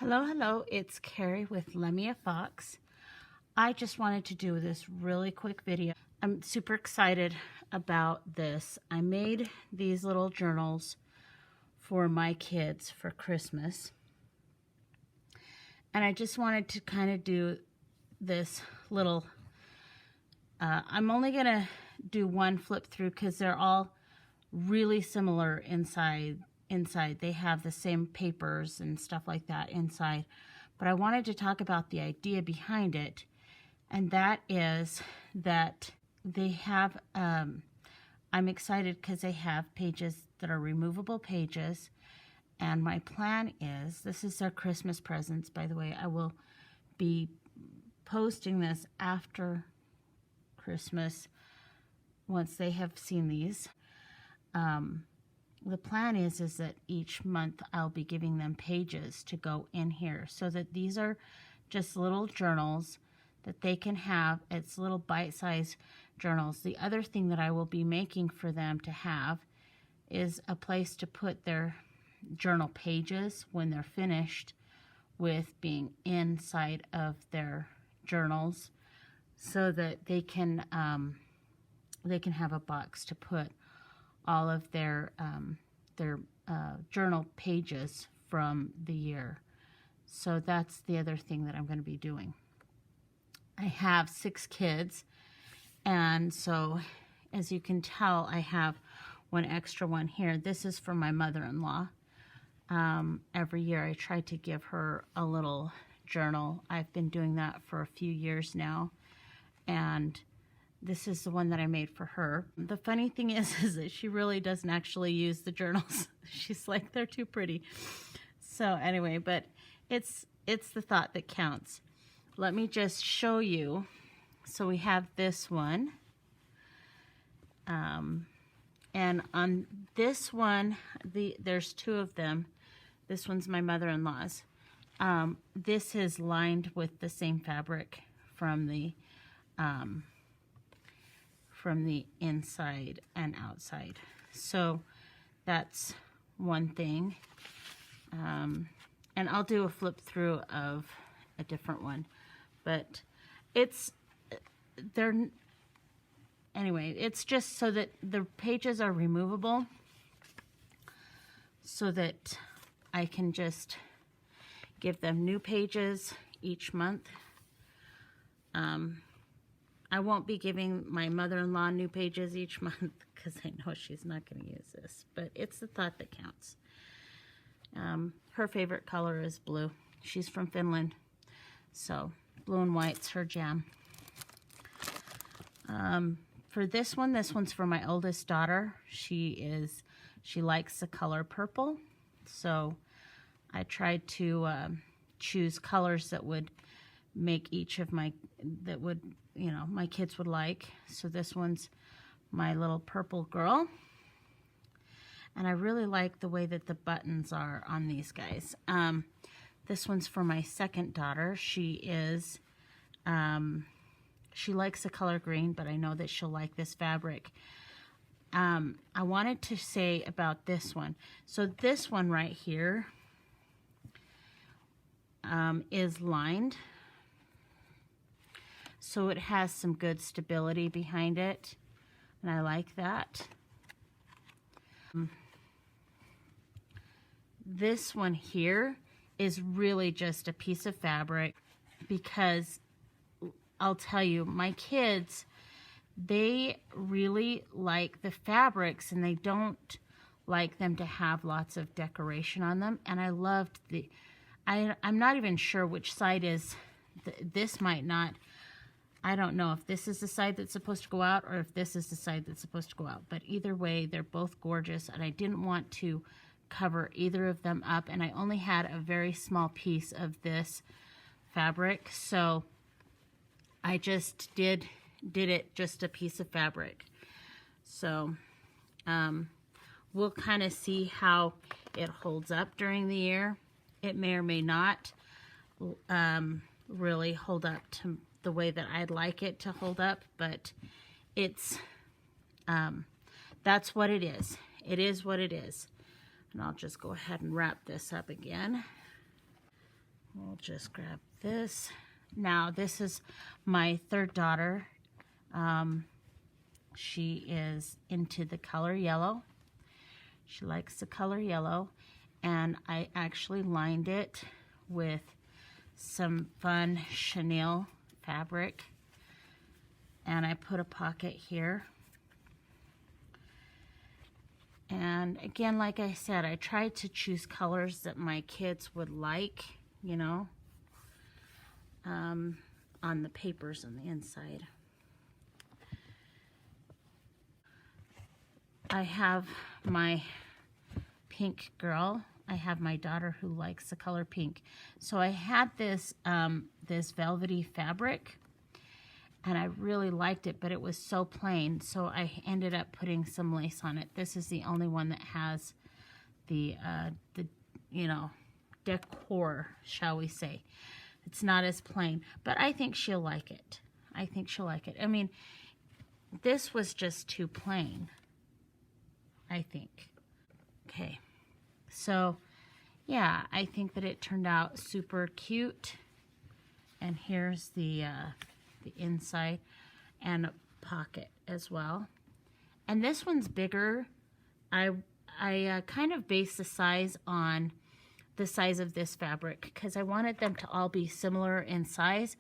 Hello, it's Carrie with Lemia Fox. I just wanted to do this really quick video. I'm super excited about this. I made these little journals for my kids for Christmas. And I just wanted to kind of do this little, I'm only going to do one flip through because they're all really similar inside. They have the same papers and stuff like that inside. But I wanted to talk about the idea behind it. And that is that they have, I'm excited because they have pages that are removable pages. And my plan is, this is their Christmas presents, by the way. I will be posting this after Christmas once they have seen these. The plan is that each month I'll be giving them pages to go in here so that these are just little journals that they can have. It's little bite-sized journals. The other thing that I will be making for them to have is a place to put their journal pages when they're finished with being inside of their journals so that they can have a box to put all of their journal pages from the year. So that's the other thing that I'm going to be doing. I have 6 kids, and so as you can tell, I have one extra one here. This is for my mother-in-law. Every year I try to give her a little journal. I've been doing that for a few years now, and this is the one that I made for her. The funny thing is that she really doesn't actually use the journals. She's like, they're too pretty. So anyway, but it's the thought that counts. Let me just show you. So we have this one. And on this one, there's 2 of them. This one's my mother-in-law's. This is lined with the same fabric from the inside and outside. So that's one thing. And I'll do a flip through of a different one. But anyway, it's just so that the pages are removable so that I can just give them new pages each month. I won't be giving my mother-in-law new pages each month because I know she's not going to use this, but it's the thought that counts. Her favorite color is blue. She's from Finland, so blue and white's her jam. For this one's for my oldest daughter. She likes the color purple, so I tried to choose colors that would make each of my kids would like. So this one's my little purple girl. And I really like the way that the buttons are on these guys. This one's for my second daughter. She likes the color green, but I know that she'll like this fabric. I wanted to say about this one. So this one right here is lined. So it has some good stability behind it, and I like that. This one here is really just a piece of fabric because I'll tell you, my kids, they really like the fabrics and they don't like them to have lots of decoration on them. And I loved I'm not even sure which side is, this might not. I don't know if this is the side that's supposed to go out or if this is the side that's supposed to go out. But either way, they're both gorgeous, and I didn't want to cover either of them up. And I only had a very small piece of this fabric, so I just did it just a piece of fabric. So we'll kind of see how it holds up during the year. It may or may not really hold up to the way that I'd like it to hold up, but it's that's what it is. It is what it is. And I'll just go ahead and wrap this up again. We'll just grab this. Now, this is my third daughter. She is into the color yellow. She likes the color yellow. And I actually lined it with some fun chenille fabric. And I put a pocket here. And again, like I said, I tried to choose colors that my kids would like, you know, on the papers on the inside. I have my pink girl. I have my daughter who likes the color pink. So I had this, this velvety fabric, and I really liked it, but it was so plain, so I ended up putting some lace on it. This is the only one that has the you know, decor, shall we say. It's not as plain, but I think she'll like it. I think she'll like it. I mean, this was just too plain, I think. Okay, so yeah, I think that it turned out super cute. And here's the inside and a pocket as well. And this one's bigger. I kind of based the size on the size of this fabric because I wanted them to all be similar in size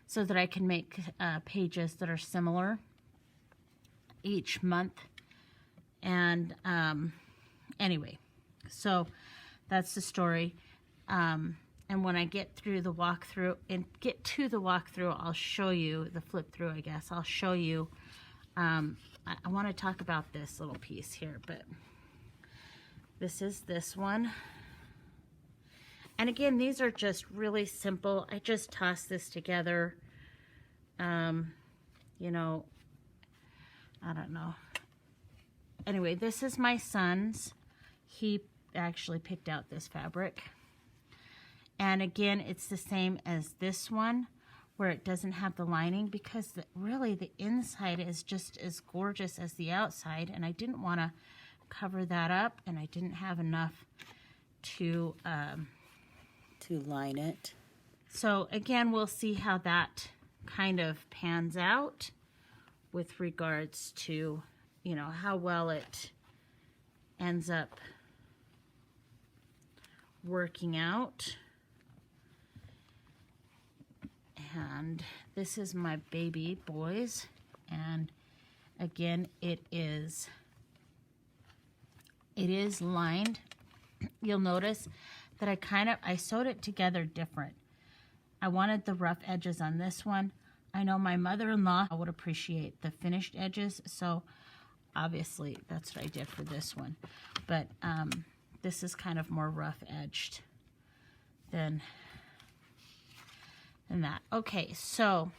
so that I can make pages that are similar each month. And anyway, so that's the story. And when I get through the walkthrough I'll show you the flip through, I guess. I'll show you, I want to talk about this little piece here, but this is this one. And again, these are just really simple. I just tossed this together. You know, I don't know. Anyway, this is my son's. He actually picked out this fabric. And again, it's the same as this one, where it doesn't have the lining, because really the inside is just as gorgeous as the outside, and I didn't want to cover that up, and I didn't have enough to line it. So again, we'll see how that kind of pans out with regards to, you know, how well it ends up working out. And this is my baby boys, and again, it is lined. You'll notice that I sewed it together different. I wanted the rough edges on this one. I know my mother-in-law would appreciate the finished edges, so obviously that's what I did for this one. But this is kind of more rough edged than that. Okay, so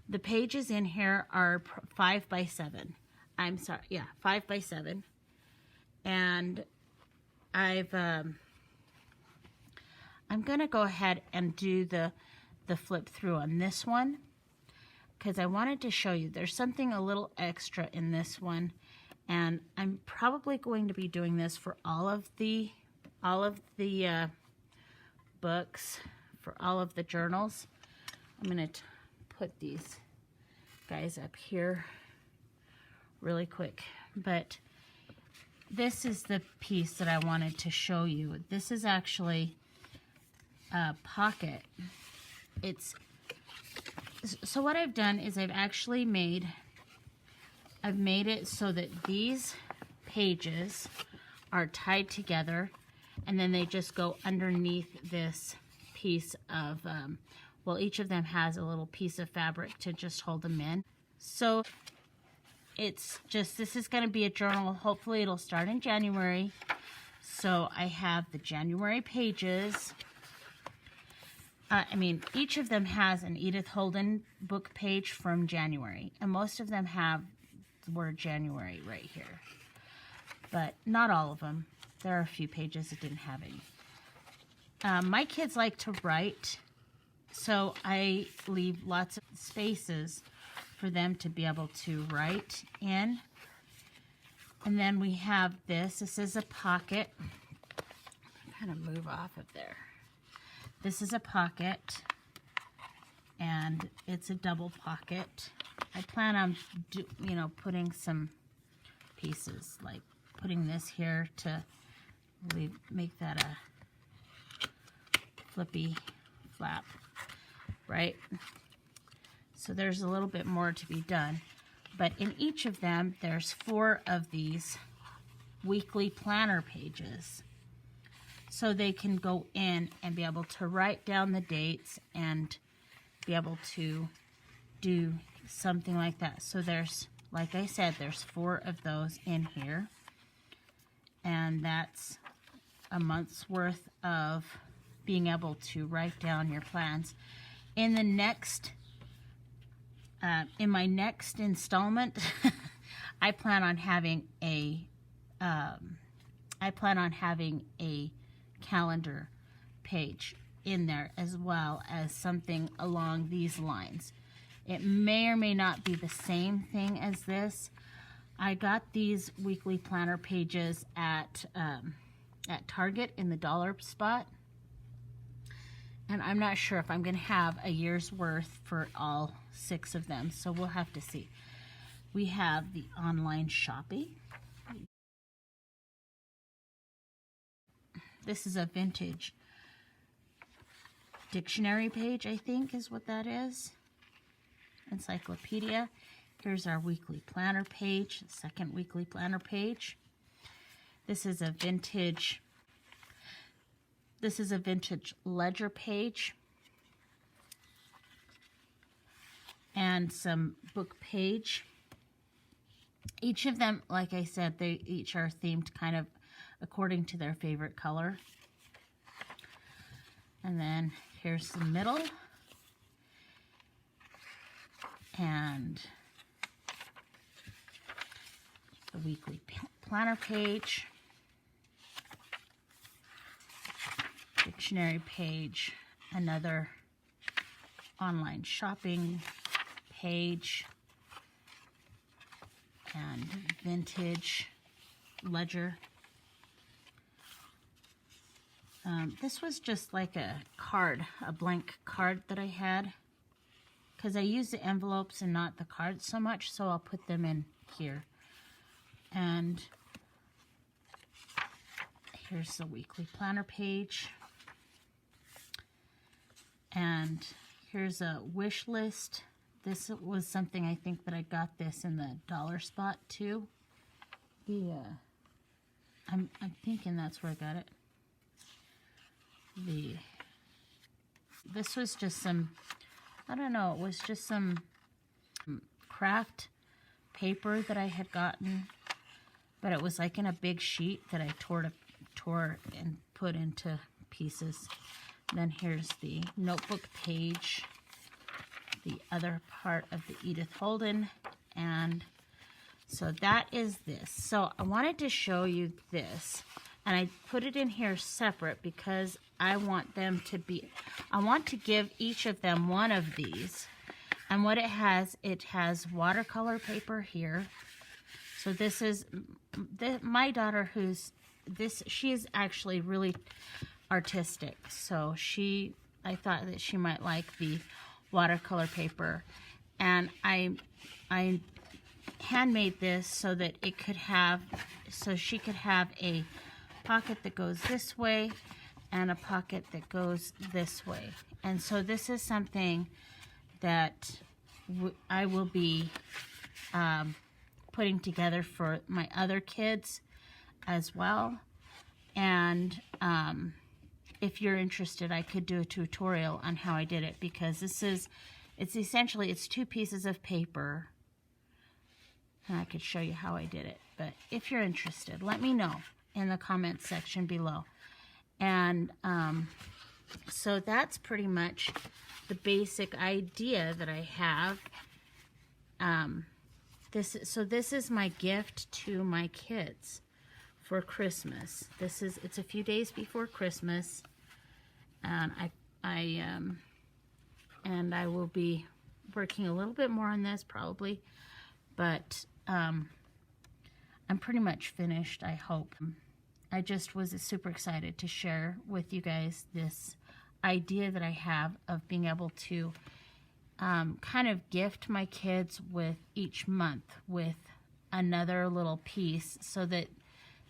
the pages in here are 5 by 7. I'm sorry, yeah, 5 by 7. And I'm gonna go ahead and do the flip through on this one, because I wanted to show you there's something a little extra in this one, and I'm probably going to be doing this for all of the books, for all of the journals. I'm going to put these guys up here really quick. But this is the piece that I wanted to show you. This is actually a pocket. So what I've done is I've made it so that these pages are tied together, and then they just go underneath this piece of, well, each of them has a little piece of fabric to just hold them in. So it's just, this is going to be a journal. Hopefully it'll start in January. So I have the January pages. I mean, each of them has an Edith Holden book page from January, and most of them have the word January right here, but not all of them. There are a few pages that didn't have any. My kids like to write, so I leave lots of spaces for them to be able to write in. And then we have this. This is a pocket. Kind of move off of there. This is a pocket, and it's a double pocket. I plan on, putting some pieces, like putting this here to really make that a flippy flap, right? So there's a little bit more to be done. But in each of them, there's 4 of these weekly planner pages. So they can go in and be able to write down the dates and be able to do something like that. So there's, like I said, there's 4 of those in here. And that's a month's worth of being able to write down your plans. In the next, in my next installment, I plan on having a calendar page in there, as well as something along these lines. It may or may not be the same thing as this. I got these weekly planner pages at Target in the dollar spot, and I'm not sure if I'm going to have a year's worth for all 6 of them, so we'll have to see. We have the online shopping. This is a vintage dictionary page, I think is what that is. Encyclopedia. Here's our weekly planner page, second weekly planner page. This is a vintage ledger page. And some book page. Each of them, like I said, they each are themed kind of according to their favorite color. And then here's the middle. And the weekly planner page. Dictionary page. Another online shopping page. And vintage ledger. This was just like a card, a blank card that I had, because I use the envelopes and not the cards so much, so I'll put them in here. And here's the weekly planner page. And here's a wish list. This was something I think that I got this in the dollar spot too. I'm thinking that's where I got it. This was just some, I don't know, it was just some craft paper that I had gotten, but it was like in a big sheet that I tore and put into pieces. Then here's the notebook page, the other part of the Edith Holden, and so that is this. So I wanted to show you this, and I put it in here separate because I want them to be, I want to give each of them one of these. And what it has watercolor paper here. So this is, my daughter she is actually really artistic. So I thought that she might like the watercolor paper. And I handmade this so that she could have a pocket that goes this way and a pocket that goes this way. And so this is something that I will be putting together for my other kids as well. And if you're interested, I could do a tutorial on how I did it, because it's essentially 2 pieces of paper, and I could show you how I did it. But if you're interested, let me know in the comments section below. And so that's pretty much the basic idea that I have. This is my gift to my kids for Christmas. It's a few days before Christmas, and I will be working a little bit more on this probably, but I'm pretty much finished, I hope. I just was super excited to share with you guys this idea that I have of being able to kind of gift my kids with each month with another little piece so that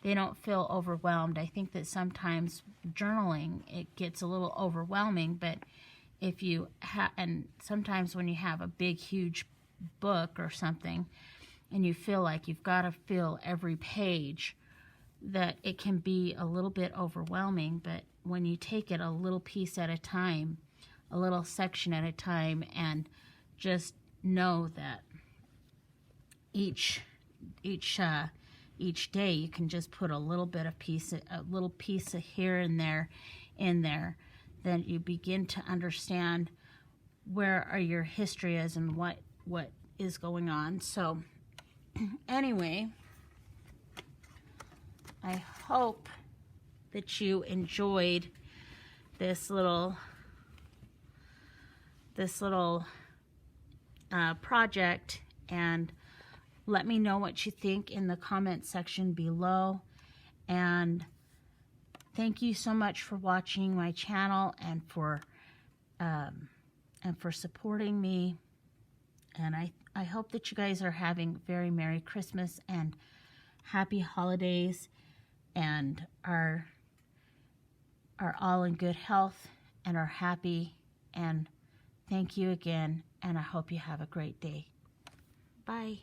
they don't feel overwhelmed. I think that sometimes journaling, it gets a little overwhelming, but if you have, and sometimes when you have a big, huge book or something, and you feel like you've got to fill every page, that it can be a little bit overwhelming. But when you take it a little piece at a time, a little section at a time, and just know that each day you can just put a little bit of a little piece of here and there in there, then you begin to understand where your history is and what is going on. So anyway, I hope that you enjoyed this little project, and let me know what you think in the comment section below. And thank you so much for watching my channel and for supporting me. And I hope that you guys are having very Merry Christmas and Happy Holidays, and are all in good health and are happy. And thank you again, and I hope you have a great day. Bye.